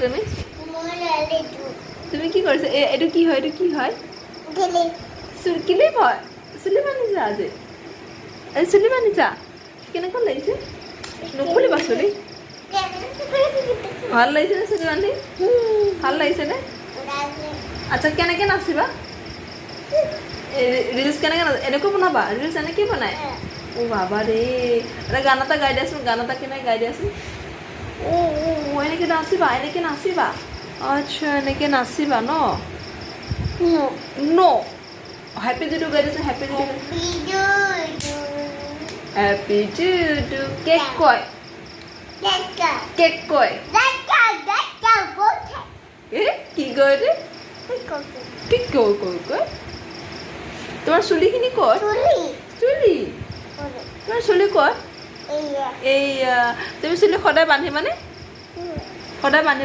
তুমি তুমি কি কৰিছা এইটো কি হয় ক্লিপ হয় চুলি বান্ধিছা আজি চুলি বান্ধিছা কেনেকুৱা লাগিছে নুখুলিবা চুলি ভাল লাগিছে নে চুলি বান্ধি ভাল লাগিছে নে আচ্ছা কেনেকৈ নাচিবা ৰিলচ কেনেকৈ এনেকৈ বনাবা ৰিলচ এনেকৈ বনায় অ' বাবা ৰে এটা গান এটা গাই দিয়াচোন গান এটা কেনেকৈ গাই দিয়াচোন এনেকৈ নাচিবা আচ্ছা এনেকৈ নাচিবা ন হেপী ডে গাই দিয়াচোন হেপী ডে কেক কয় কি কয় ৰে কি কয় তোমাৰ চুলিখিনি কয় তোমাৰ চুলি কয় এইয়া তুমি চুলি সদায় বান্ধিবানে সদায় বান্ধি